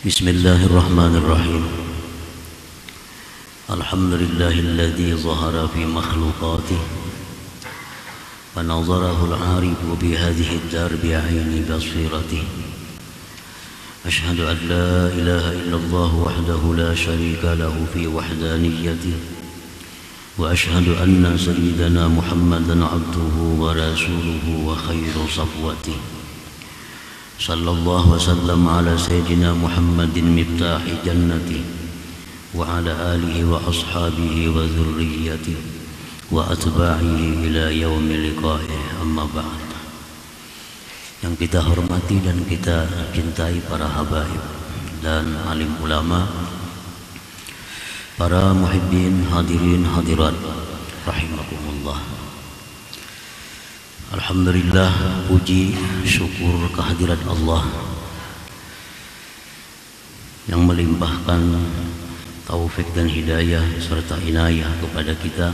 Bismillahirrahmanirrahim. Alhamdulillahilladzi zahara fi makhluqatihi wa nazarahu al-'arifu bi hadhihi ad-dar bi 'ayni basiratihi. Ashhadu an la ilaha illallah wahdahu la sharika lahu fi wahdaniyyatihi wa ashhadu anna sayyidana Muhammadan 'abduhu wa rasuluhu wa khairu safwatihi. Sallallahu wasallam ala sayyidina Muhammadin miftahi jannati wa ala alihi wa ashabihi wa zurriyyati wa atba'ihi ila yaumil liqa'ih, amma ba'd. Yang kita hormati dan kita cintai para habaib dan alim ulama, para muhibbin, hadirin hadirat rahimakumullah. Alhamdulillah, puji syukur kehadirat Allah yang melimpahkan taufik dan hidayah serta inayah kepada kita,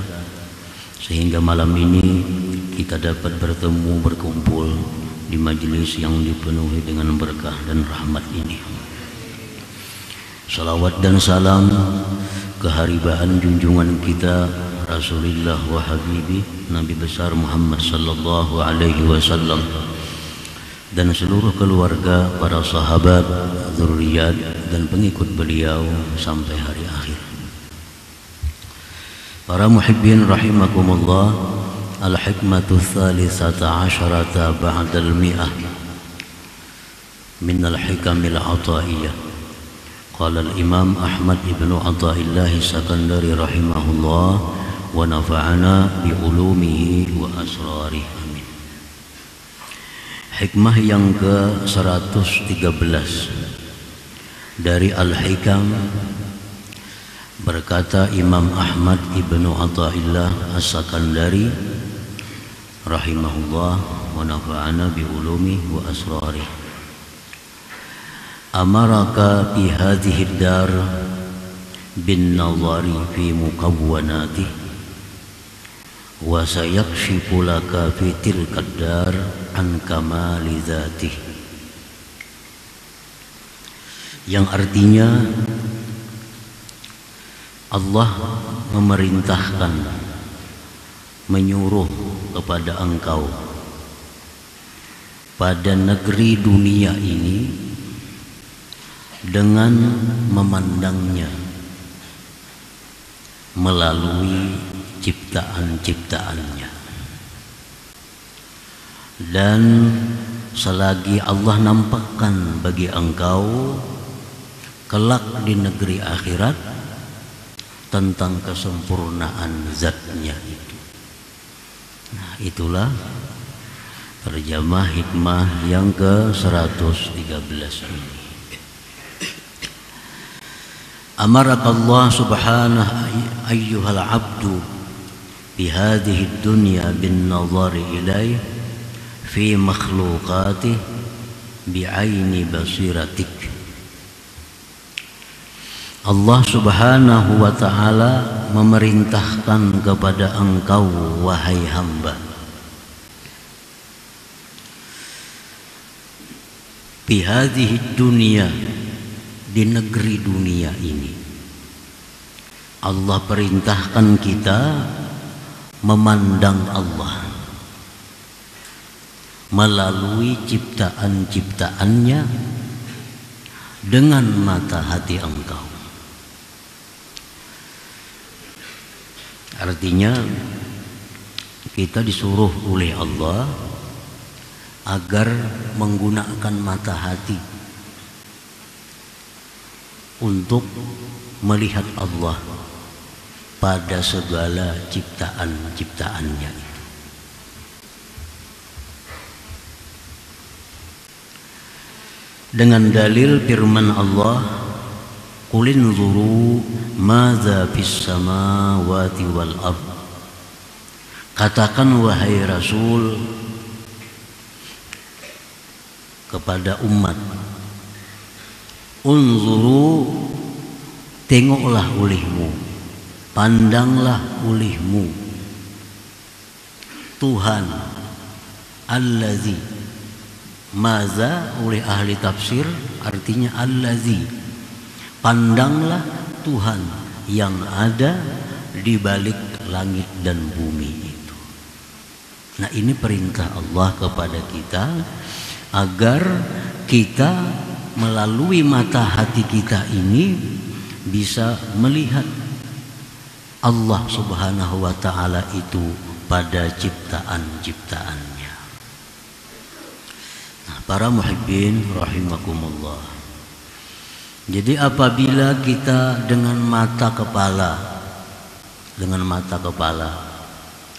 sehingga malam ini kita dapat bertemu berkumpul di majelis yang dipenuhi dengan berkah dan rahmat ini. Salawat dan salam keharibaan junjungan kita Rasulullah wa Habibi Nabi besar Muhammad sallallahu alaihi wasallam dan seluruh keluarga, para sahabat, zurriyat dan pengikut beliau sampai hari akhir. Para muhibbin rahimakumullah, al-hikmatu thalithata asharata ba'dal mi'ah min al-hikamil ataiyah. Qala al-imam Ahmad ibnu Athaillah Sakandari rahimahullah wa nafa'ana bi ulumihi wa asrarih, amin. Hikmah yang ke-113 dari Al-Hikam, berkata Imam Ahmad ibnu Athaillah As-Sakandari rahimahullah wa nafa'ana bi ulumihi wa asrarih. Amaraka fi hadhihi ad-dar bin nazari fi mukawwanatihi wa sayakshifu laka fi tilka ad-dar an kamali dzatihi, yang artinya Allah memerintahkan, menyuruh kepada engkau pada negeri dunia ini dengan memandangnya melalui ciptaan-ciptaannya. Dan selagi Allah nampakkan bagi engkau kelak di negeri akhirat tentang kesempurnaan zatnya itu. Nah, itulah terjemah hikmah yang ke-113 ini. Amarakallah subhanahu ayyuhal abdu bi hadhihi dunya bin nazari ilaih fi makhluqatih bi aini basiratik. Allah subhanahu wa ta'ala memerintahkan kepada engkau, wahai hamba, bi hadhihi dunya, di negeri dunia ini. Allah perintahkan kita memandang Allah melalui ciptaan-ciptaannya dengan mata hati engkau. Artinya kita disuruh oleh Allah agar menggunakan mata hati untuk melihat Allah pada segala ciptaan-ciptaannya itu. Dengan dalil firman Allah, qul inzuru madza fis samawati wal ard. Katakan wahai Rasul kepada umat, unzuru, tengoklah olehmu, pandanglah olehmu Tuhan allazi, Maza oleh ahli tafsir artinya allazi, pandanglah Tuhan yang ada di balik langit dan bumi itu. Nah, ini perintah Allah kepada kita agar kita melalui mata hati kita ini bisa melihat Allah Subhanahu wa ta'ala itu pada ciptaan-ciptaannya. Nah, para muhibbin rahimakumullah. Jadi apabila kita dengan mata kepala,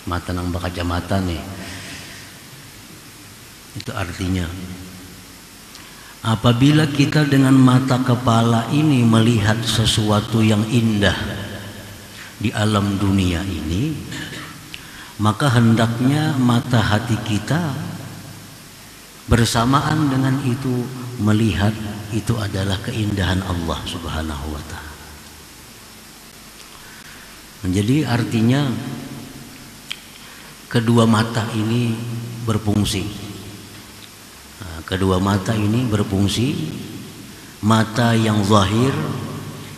mata nang kacamata nih, itu artinya apabila kita dengan mata kepala ini melihat sesuatu yang indah di alam dunia ini, maka hendaknya mata hati kita bersamaan dengan itu melihat itu adalah keindahan Allah Subhanahu wa ta'ala. Jadi artinya kedua mata ini berfungsi. Nah, kedua mata ini berfungsi. Mata yang zahir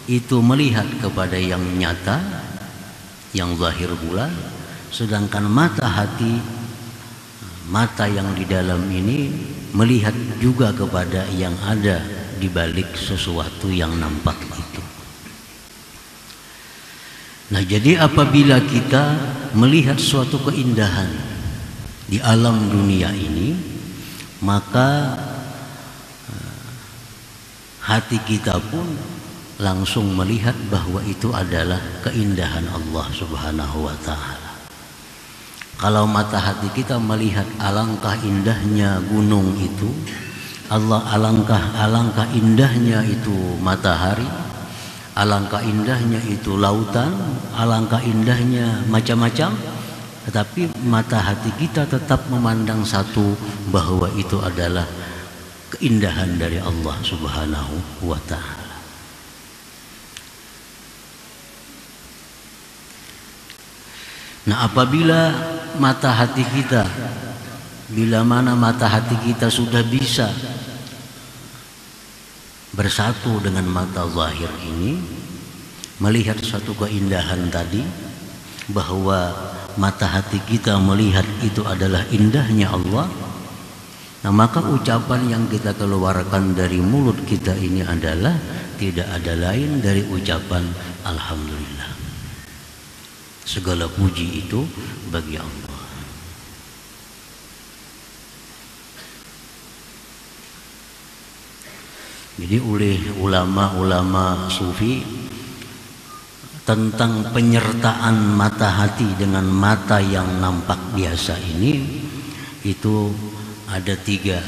itu melihat kepada yang nyata, yang zahir pula, sedangkan mata hati, mata yang di dalam ini melihat juga kepada yang ada di balik sesuatu yang nampak itu. Nah, jadi apabila kita melihat suatu keindahan di alam dunia ini, maka hati kita pun langsung melihat bahwa itu adalah keindahan Allah Subhanahu wa ta'ala. Kalau mata hati kita melihat alangkah indahnya gunung itu, alangkah indahnya itu matahari, alangkah indahnya itu lautan, alangkah indahnya macam-macam, tetapi mata hati kita tetap memandang satu, bahwa itu adalah keindahan dari Allah Subhanahu wa ta'ala. Nah, apabila mata hati kita, bila mana mata hati kita sudah bisa bersatu dengan mata zahir ini, melihat suatu keindahan tadi, bahwa mata hati kita melihat itu adalah indahnya Allah, nah maka ucapan yang kita keluarkan dari mulut kita ini adalah tidak ada lain dari ucapan alhamdulillah. Segala puji itu bagi Allah. Jadi oleh ulama-ulama sufi tentang penyertaan mata hati dengan mata yang nampak biasa ini, itu ada tiga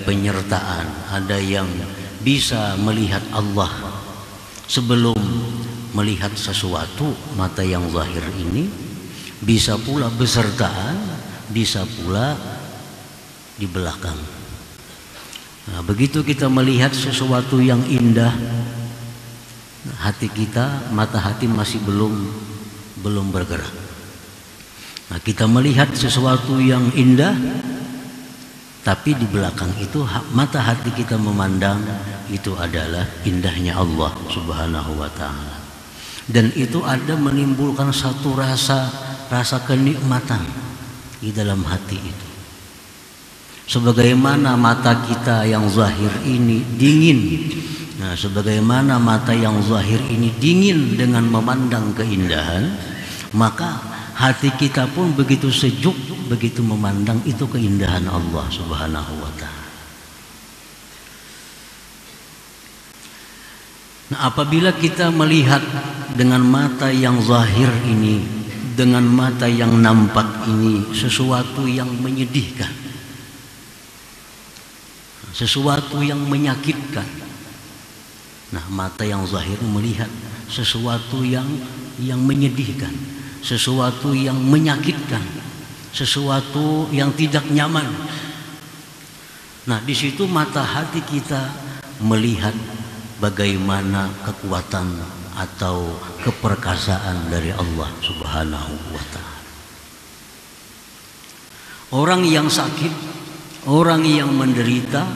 penyertaan. Ada yang bisa melihat Allah sebelum melihat sesuatu, mata yang zahir ini bisa pula besertaan, bisa pula di belakang. Nah, begitu kita melihat sesuatu yang indah, hati kita, mata hati masih belum bergerak. Nah, kita melihat sesuatu yang indah, tapi di belakang itu mata hati kita memandang itu adalah indahnya Allah Subhanahu wa ta'ala. Dan itu ada menimbulkan satu rasa kenikmatan di dalam hati itu. Sebagaimana mata kita yang zahir ini dingin, nah sebagaimana mata yang zahir ini dingin dengan memandang keindahan, maka hati kita pun begitu sejuk begitu memandang itu keindahan Allah Subhanahu wa ta'ala. Nah, apabila kita melihat dengan mata yang zahir ini, dengan mata yang nampak ini, sesuatu yang menyedihkan, sesuatu yang menyakitkan. Nah, mata yang zahir melihat sesuatu yang menyedihkan, sesuatu yang menyakitkan, sesuatu yang tidak nyaman. Nah, di situ mata hati kita melihat bagaimana kekuatan atau keperkasaan dari Allah Subhanahu wa ta'ala. Orang yang sakit orang yang menderita,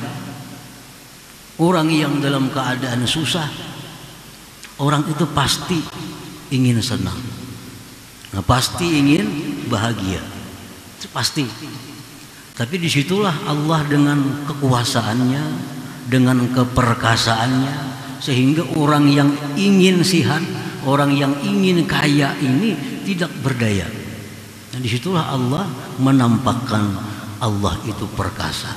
orang yang dalam keadaan susah, orang itu pasti ingin senang, pasti ingin bahagia, itu pasti. Tapi disitulah Allah dengan kekuasaannya, dengan keperkasaannya, sehingga orang yang ingin sihat, orang yang ingin kaya ini tidak berdaya. Dan disitulah Allah menampakkan Allah itu perkasa.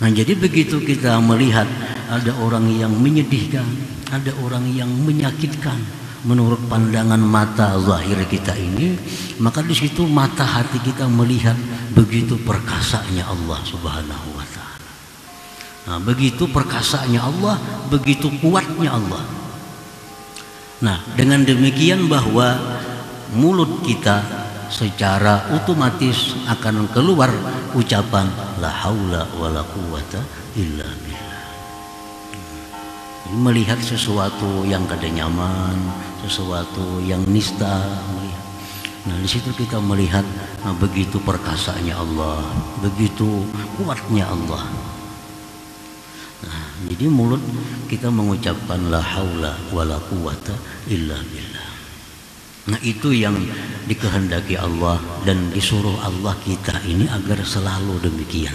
Nah, jadi begitu kita melihat ada orang yang menyedihkan, ada orang yang menyakitkan menurut pandangan mata zahir kita ini, maka di situ mata hati kita melihat begitu perkasanya Allah Subhanahu wa taala. Nah, begitu perkasanya Allah, begitu kuatnya Allah. Nah, dengan demikian bahwa mulut kita secara otomatis akan keluar ucapan la haula wala quwata illa billah. Melihat sesuatu yang kada nyaman, sesuatu yang nista, melihat. Nah, di situ kita melihat begitu perkasanya Allah, begitu kuatnya Allah. Nah, jadi mulut kita mengucapkan la haula wala quwata illa billah. Nah, itu yang dikehendaki Allah dan disuruh Allah kita ini agar selalu demikian.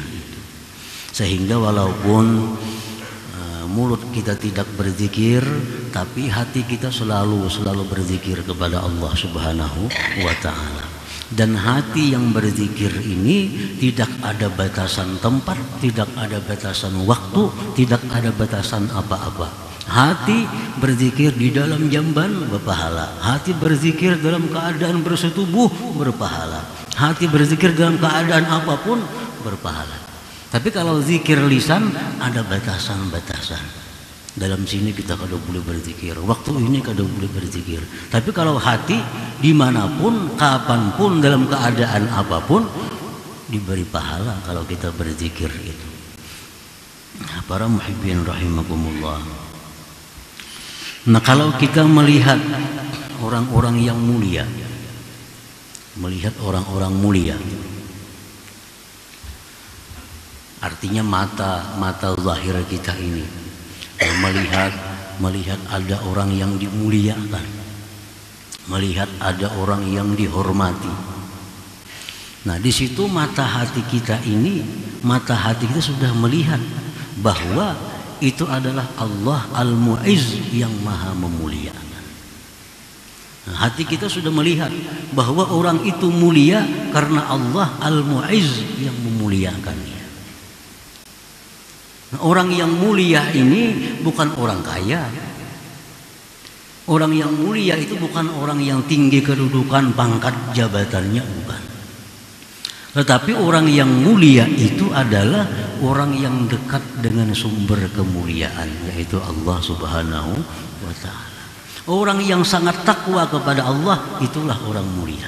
Sehingga walaupun mulut kita tidak berzikir, tapi hati kita selalu berzikir kepada Allah Subhanahu wa taala. Dan hati yang berzikir ini tidak ada batasan tempat, tidak ada batasan waktu, tidak ada batasan apa-apa. Hati berzikir di dalam jamban berpahala, hati berzikir dalam keadaan bersetubuh berpahala, hati berzikir dalam keadaan apapun berpahala. Tapi kalau zikir lisan ada batasan-batasan. Dalam sini kita kada boleh berzikir, waktu ini kada boleh berzikir. Tapi kalau hati dimanapun, kapanpun, dalam keadaan apapun diberi pahala kalau kita berzikir itu. Nah, para muhibbin rahimakumullah. Nah, kalau kita melihat orang-orang yang mulia, melihat orang-orang mulia, artinya mata zahir kita ini melihat ada orang yang dimuliakan, melihat ada orang yang dihormati. Nah, di situ mata hati kita sudah melihat bahwa itu adalah Allah Al-Mu'izz yang maha memuliakan. Nah, hati kita sudah melihat bahwa orang itu mulia karena Allah Al-Mu'izz yang memuliakannya. Nah, orang yang mulia ini bukan orang kaya. Orang yang mulia itu bukan orang yang tinggi kedudukan, pangkat, jabatannya, bukan. Tetapi orang yang mulia itu adalah orang yang dekat dengan sumber kemuliaan, yaitu Allah Subhanahu wa taala. Orang yang sangat takwa kepada Allah, itulah orang mulia.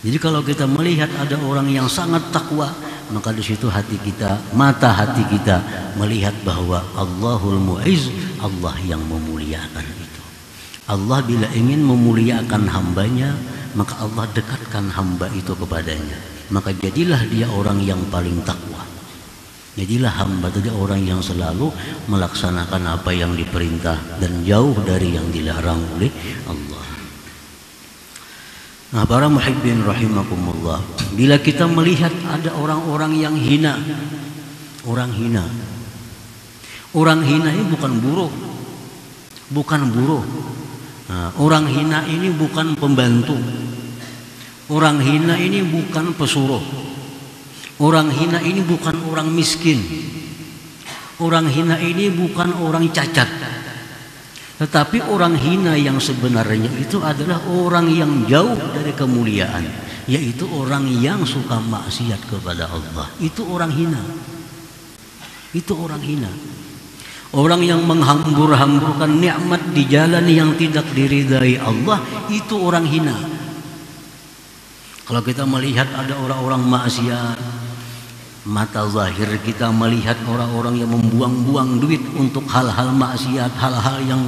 Jadi kalau kita melihat ada orang yang sangat takwa, maka di situ hati kita, mata hati kita melihat bahwa Allahul Mu'izz, Allah yang memuliakan itu. Allah bila ingin memuliakan hambanya, maka Allah dekatkan hamba itu kepadanya. Maka jadilah dia orang yang paling takwa. Jadilah hamba itu orang yang selalu melaksanakan apa yang diperintah dan jauh dari yang dilarang oleh Allah. Nah, para muhibbin rahimakumullah, bila kita melihat ada orang-orang yang hina, orang hina ini bukan buruh. Nah, orang hina ini bukan pembantu. Orang hina ini bukan pesuruh. Orang hina ini bukan orang miskin. Orang hina ini bukan orang cacat. Tetapi orang hina yang sebenarnya itu adalah orang yang jauh dari kemuliaan, yaitu orang yang suka maksiat kepada Allah. Itu orang hina. Itu orang hina. Orang yang menghambur-hamburkan nikmat di jalan yang tidak diridai Allah, itu orang hina. Kalau kita melihat ada orang-orang maksiat, mata zahir kita melihat orang-orang yang membuang-buang duit untuk hal-hal maksiat, hal-hal yang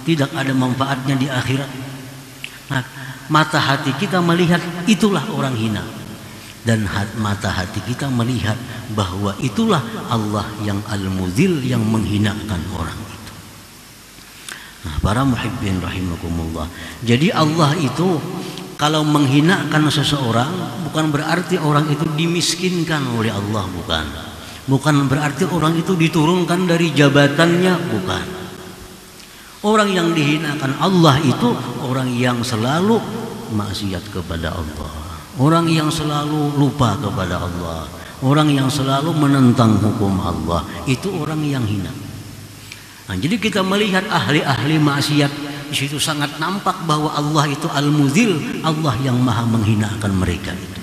tidak ada manfaatnya di akhirat. Nah, mata hati kita melihat itulah orang hina. dan mata hati kita melihat bahwa itulah Allah yang al-mudhil, yang menghinakan orang itu. Nah, para muhibbin rahimakumullah. Jadi Allah itu kalau menghinakan seseorang bukan berarti orang itu dimiskinkan oleh Allah, bukan. Bukan berarti orang itu diturunkan dari jabatannya, bukan. Orang yang dihinakan Allah itu orang yang selalu maksiat kepada Allah, orang yang selalu lupa kepada Allah, orang yang selalu menentang hukum Allah, itu orang yang hina. Nah, jadi kita melihat ahli-ahli maksiat di situ sangat nampak bahwa Allah itu al-mudhil, Allah yang maha menghinakan mereka itu.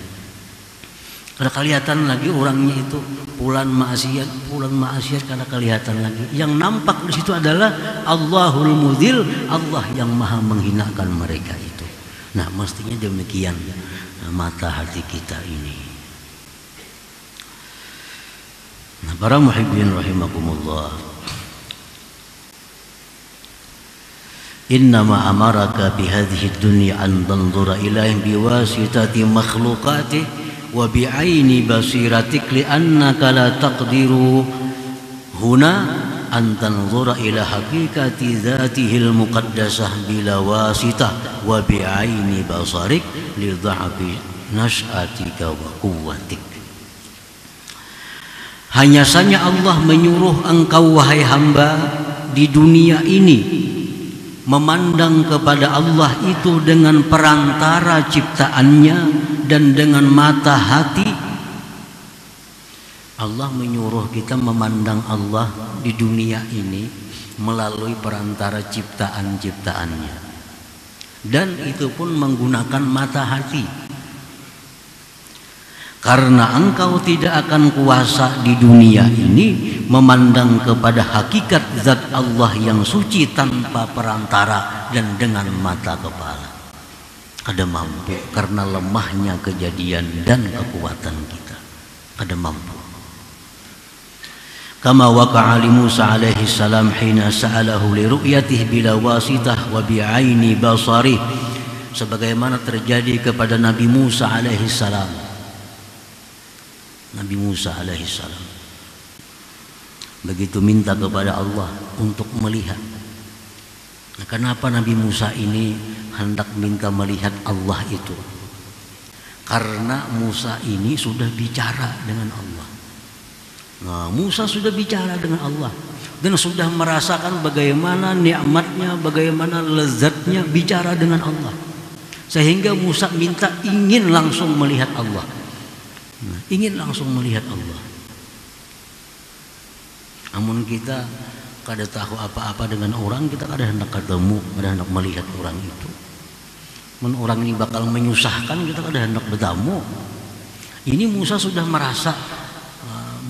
Kada kelihatan lagi orangnya itu pulan maksiat kada kelihatan lagi. Yang nampak di situ adalah Allahul mudhil, Allah yang maha menghinakan mereka itu. Nah, mestinya demikian mata hati kita ini. Nah, para muhibbin rahimakumullah, innama amaraka bihadhihi dunya an tanzura ilaihim biwasitati makhluqatih wa bi'aini basiratik li'annaka la taqdiru huna an tanzura ila haqiqati dzatihil muqaddasah bila wasitah wa bi'aini basarik li dha'fi nas'atika wa quwwatik. Hanya saja Allah menyuruh engkau wahai hamba di dunia ini memandang kepada Allah itu dengan perantara ciptaannya dan dengan mata hati. Allah menyuruh kita memandang Allah di dunia ini melalui perantara ciptaan-ciptaannya, dan itu pun menggunakan mata hati. Karena engkau tidak akan kuasa di dunia ini memandang kepada hakikat zat Allah yang suci tanpa perantara dan dengan mata kepala. Kada mampu karena lemahnya kejadian dan kekuatan kita. Kada mampu. Kama waqa'a li Musa alaihi salam hina sa'alahu li ru'yatihi bila wasitah wa bi'aini basarih. Sebagaimana terjadi kepada Nabi Musa alaihi salam. Nabi Musa alaihi salam begitu minta kepada Allah untuk melihat. Nah, kenapa Nabi Musa ini hendak minta melihat Allah itu? Karena Musa ini sudah bicara dengan Allah. Nah, Musa sudah bicara dengan Allah dan sudah merasakan bagaimana nikmatnya, bagaimana lezatnya bicara dengan Allah, sehingga Musa minta ingin langsung melihat Allah. Nah, ingin langsung melihat Allah. Namun kita kada tahu apa-apa dengan orang, kita kada hendak ketemu, kada hendak melihat orang itu. Men orang ini bakal menyusahkan, kita kada hendak bertamu. Ini Musa sudah merasa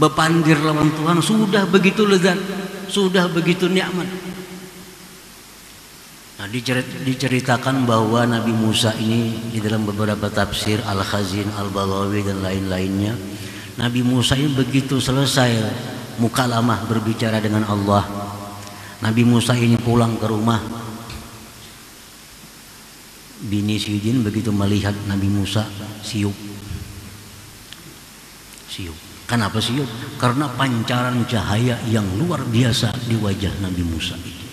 bepandir lawan Tuhan, sudah begitu lezat, sudah begitu nikmat. Nah, diceritakan bahwa Nabi Musa ini di dalam beberapa tafsir Al-Khazin, Al-Baghawi dan lain-lainnya, Nabi Musa ini begitu selesai mukalamah berbicara dengan Allah, Nabi Musa ini pulang ke rumah. Bini Sidin begitu melihat Nabi Musa siup. Kenapa siup? Karena pancaran cahaya yang luar biasa di wajah Nabi Musa itu.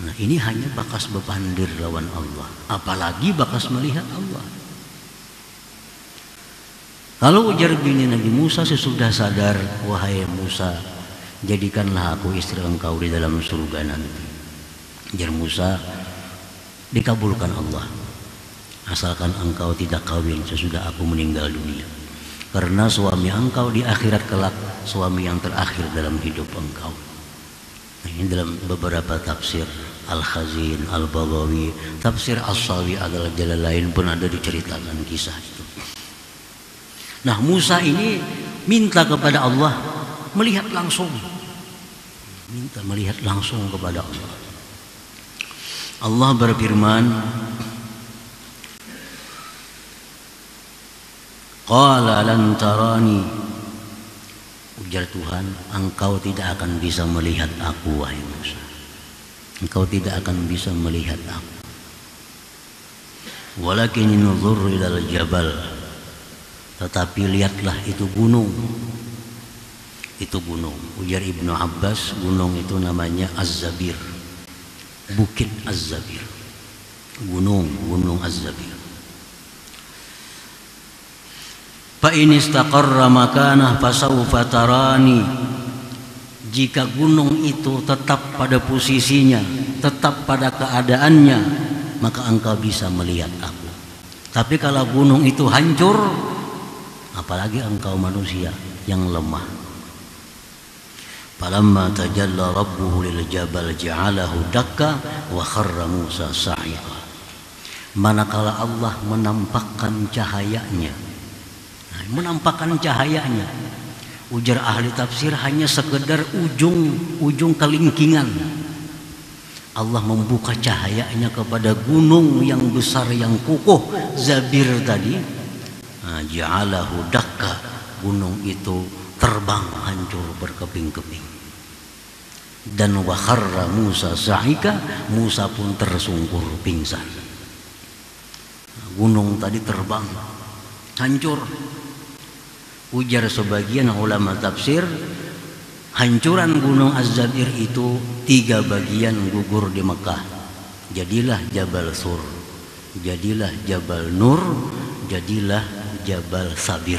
Nah, ini hanya bakas bepandir lawan Allah, apalagi bakas melihat Allah. Lalu ujar bini Nabi Musa sesudah sadar, wahai Musa, jadikanlah aku istri engkau di dalam surga nanti. Ujar Musa, dikabulkan Allah, asalkan engkau tidak kawin sesudah aku meninggal dunia. Karena suami engkau di akhirat kelak suami yang terakhir dalam hidup engkau. Nah, ini dalam beberapa tafsir Al-Khazin, Al-Baghawi, tafsir As-Sawi adalah jalan lain pun ada diceritakan kisah itu. Nah, Musa ini minta kepada Allah melihat langsung. Minta melihat langsung kepada Allah. Allah berfirman, qala lan tarani, ujar Tuhan, engkau tidak akan bisa melihat aku wahai Musa. Engkau tidak akan bisa melihat aku. Walakin inzur ilal jabal tetapi lihatlah itu gunung. Itu gunung. Ujar Ibnu Abbas, gunung itu namanya Az-Zabir. Bukit Az-Zabir. Gunung Az-Zabir. Fa in istaqarra makanah fasawfa tarani. Jika gunung itu tetap pada posisinya, tetap pada keadaannya, maka engkau bisa melihat aku. Tapi kalau gunung itu hancur, apalagi engkau manusia yang lemah. Falamma tajalla rabbuhu lil jabal ja'alahu dakka wa kharra Musa sa'iqa. Manakala Allah menampakkan cahayanya, ujar ahli tafsir hanya sekedar ujung kelingkingan. Allah membuka cahayanya kepada gunung yang besar yang kukuh Zabir tadi. Ja'alahu dakka, gunung itu terbang hancur berkeping-keping. Dan wa kharra Musa sa'ika, Musa pun tersungkur pingsan. Gunung tadi terbang hancur. Ujar sebagian ulama tafsir, hancuran gunung Az-Zabir itu 3 bagian gugur di Mekah. Jadilah Jabal Sur, jadilah Jabal Nur, jadilah Jabal Sabir.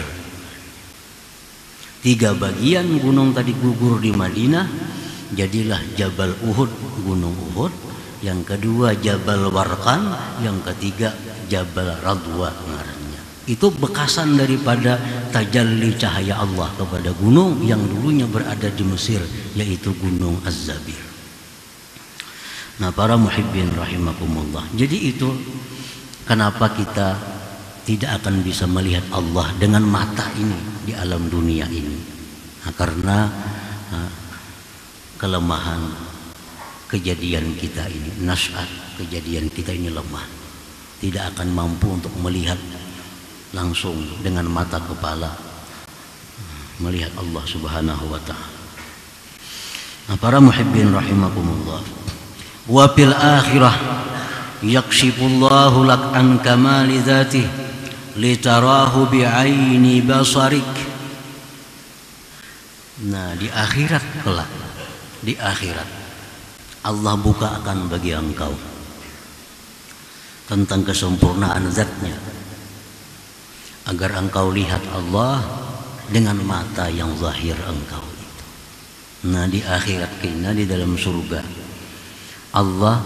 3 bagian gunung tadi gugur di Madinah, jadilah Jabal Uhud, gunung Uhud. Yang kedua Jabal Warqan, yang ketiga Jabal Radwa ngarannya. Itu bekasan daripada tajalli cahaya Allah kepada gunung yang dulunya berada di Mesir, yaitu gunung Az-Zabir. Nah, para muhibbin rahimakumullah. Jadi itu kenapa kita tidak akan bisa melihat Allah dengan mata ini di alam dunia ini. Nah, karena kelemahan kejadian kita ini, nasyat kejadian kita ini lemah. Tidak akan mampu untuk melihat langsung dengan mata kepala, melihat Allah Subhanahu wa ta'ala. Nah, para muhibbin rahimakumullah. Wa fil akhirah yakshifullahu lak an kamali dzatih litarahu bi'aini basarik. Nah, di akhirat kelak, di akhirat Allah bukakan bagi engkau tentang kesempurnaan zatnya, agar engkau lihat Allah dengan mata yang zahir engkau itu. Nah, di akhirat kita di dalam surga Allah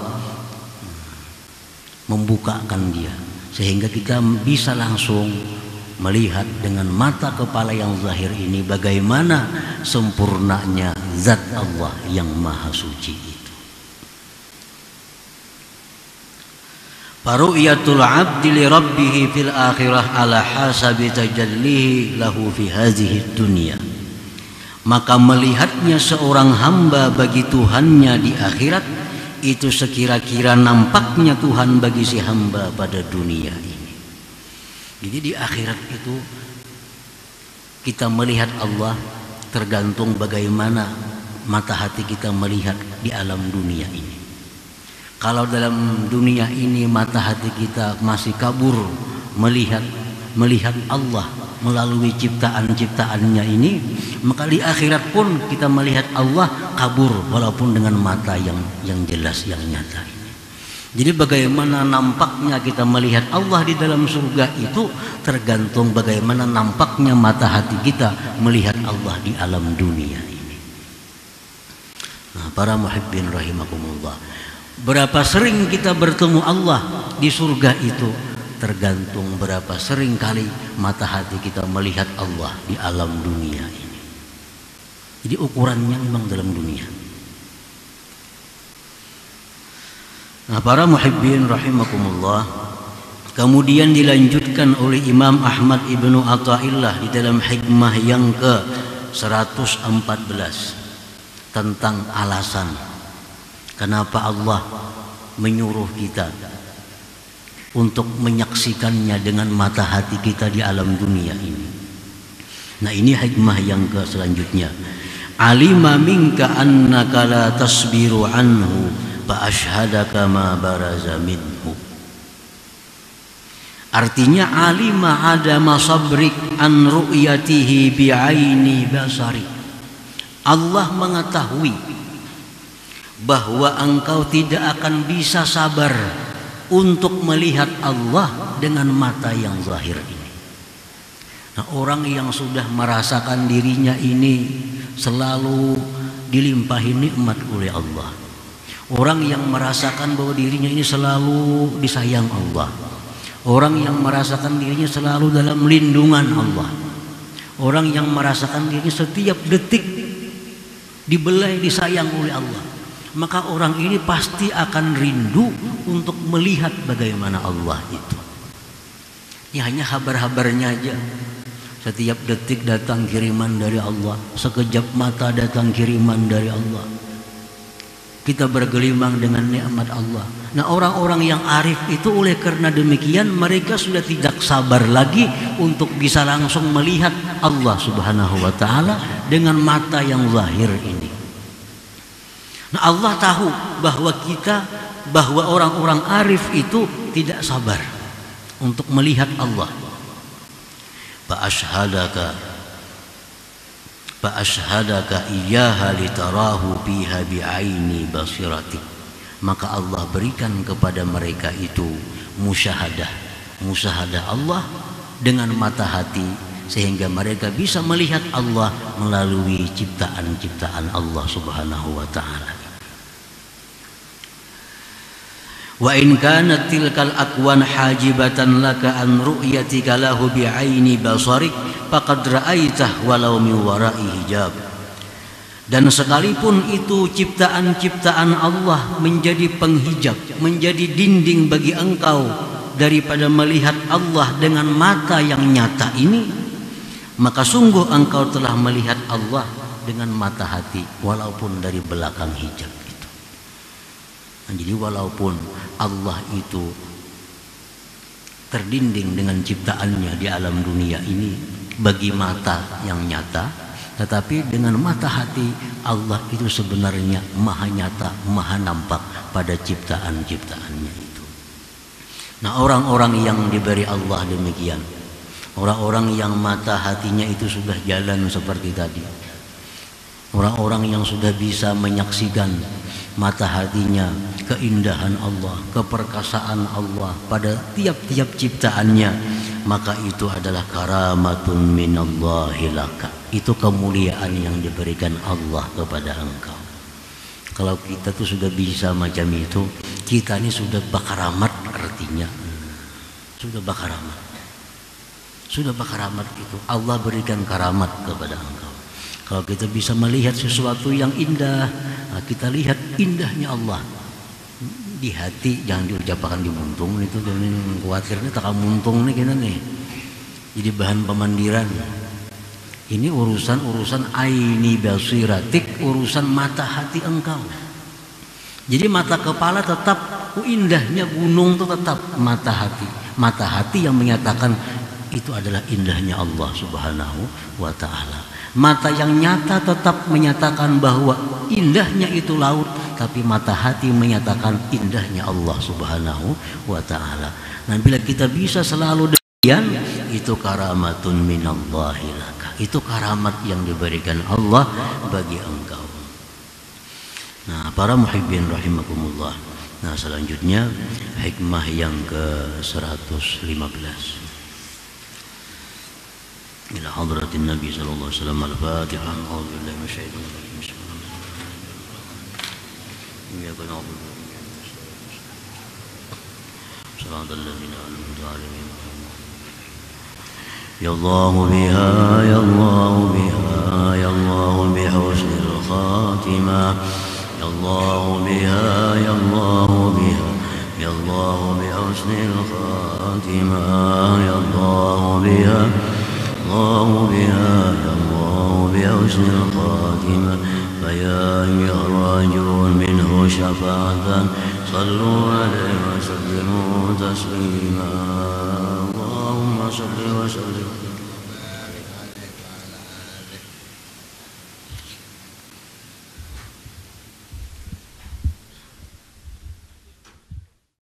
membukakan dia sehingga kita bisa langsung melihat dengan mata kepala yang zahir ini bagaimana sempurnanya zat Allah yang maha suci itu. Faru'yatul 'abdi li rabbih fil akhirah ala hasabi tajallihi lahu fi hadhihi dunya. Maka melihatnya seorang hamba bagi Tuhannya di akhirat itu sekira-kira nampaknya Tuhan bagi si hamba pada dunia ini. Jadi di akhirat itu kita melihat Allah tergantung bagaimana mata hati kita melihat di alam dunia ini. Kalau dalam dunia ini mata hati kita masih kabur melihat Allah melalui ciptaan-ciptaannya ini, maka di akhirat pun kita melihat Allah kabur walaupun dengan mata yang jelas, yang nyata ini. Jadi bagaimana nampaknya kita melihat Allah di dalam surga itu tergantung bagaimana nampaknya mata hati kita melihat Allah di alam dunia ini. Nah, para muhibbin rahimakumullah, berapa sering kita bertemu Allah di surga itu tergantung berapa sering kali mata hati kita melihat Allah di alam dunia ini. Jadi ukurannya memang dalam dunia. Nah, para muhibbin rahimakumullah, kemudian dilanjutkan oleh Imam Ahmad Ibnu Athaillah di dalam hikmah yang ke-114 tentang alasan kenapa Allah menyuruh kita untuk menyaksikannya dengan mata hati kita di alam dunia ini. Nah, ini hikmah yang ke selanjutnya. Alima minka annaka la tasbiru anhu fa ashhadaka ma baraza minhu. Artinya alima adama sabrik an ru'yatihi bi'aini basari. Allah mengetahui bahwa engkau tidak akan bisa sabar untuk melihat Allah dengan mata yang zahir ini. Nah, orang yang sudah merasakan dirinya ini selalu dilimpahi nikmat oleh Allah, orang yang merasakan bahwa dirinya ini selalu disayang Allah, orang yang merasakan dirinya selalu dalam lindungan Allah, orang yang merasakan dirinya setiap detik dibelai disayang oleh Allah, maka orang ini pasti akan rindu untuk melihat bagaimana Allah itu. Ini hanya kabar-kabarnya aja. Setiap detik datang kiriman dari Allah, sekejap mata datang kiriman dari Allah. Kita bergelimang dengan nikmat Allah. Nah, orang-orang yang arif itu oleh karena demikian mereka sudah tidak sabar lagi untuk bisa langsung melihat Allah Subhanahu wa taala dengan mata yang zahir ini. Nah, Allah tahu bahwa orang-orang arif itu tidak sabar untuk melihat Allah. Fa'ashhadaka iyyaha litarahu biha bi'aini basiratik. Maka Allah berikan kepada mereka itu musyahadah Allah dengan mata hati, sehingga mereka bisa melihat Allah melalui ciptaan-ciptaan Allah Subhanahu wa taala. Wa in kanat tilkal akwan hajibatan laka an ru'yatika lahu bi'aini basarik faqad ra'aitah walau min wara'i hijab. Dan sekalipun itu ciptaan-ciptaan Allah menjadi penghijab, menjadi dinding bagi engkau daripada melihat Allah dengan mata yang nyata ini, maka sungguh engkau telah melihat Allah dengan mata hati walaupun dari belakang hijab itu. Nah, jadi walaupun Allah itu terdinding dengan ciptaannya di alam dunia ini bagi mata yang nyata, tetapi dengan mata hati Allah itu sebenarnya maha nyata, maha nampak pada ciptaan-ciptaannya itu. Nah, orang-orang yang diberi Allah demikian, orang-orang yang mata hatinya itu sudah jalan seperti tadi, orang-orang yang sudah bisa menyaksikan mata hatinya keindahan Allah, keperkasaan Allah pada tiap-tiap ciptaannya, maka itu adalah karamatun minallahi laka. Itu kemuliaan yang diberikan Allah kepada engkau. Kalau kita tuh sudah bisa macam itu, kita ini sudah bakaramat, artinya sudah bakaramat. Sudah bakaramat itu Allah berikan karamat kepada engkau. Kalau kita bisa melihat sesuatu yang indah, nah kita lihat indahnya Allah di hati, jangan diucapkan di muntung itu, jangan khawatirnya tak muntung nih kena nih. Jadi bahan pemandiran. Ini urusan aini basiratik, urusan mata hati engkau. Jadi mata kepala tetap indahnya gunung itu tetap mata hati. Mata hati yang menyatakan itu adalah indahnya Allah Subhanahu wa taala. Mata yang nyata tetap menyatakan bahwa indahnya itu laut, tapi mata hati menyatakan indahnya Allah Subhanahu wa taala. Nah, bila kita bisa selalu demikian, itu karamatun minallahi laka. Itu karamat yang diberikan Allah bagi engkau. Nah, para muhibbin rahimakumullah. Nah, selanjutnya hikmah yang ke-115. إلى حضرة النبي صلى الله عليه وسلم الفاتحة. أعوذ بالله من الشيطان الرجيم. بسم الله الرحمن الرحيم. إياك نعبد صراط الذين أنعمت عليهم. يا الله بها يا الله بها يا الله بحسن الخاتمة. يا الله بها يا الله بها يا الله بحسن الخاتمة. يا الله بها الله بها يا الله بحسن الخاتمة. فيا أيها الراجون منه شفاعة صلوا عليه وسلموا تسليما. اللهم صل وسلم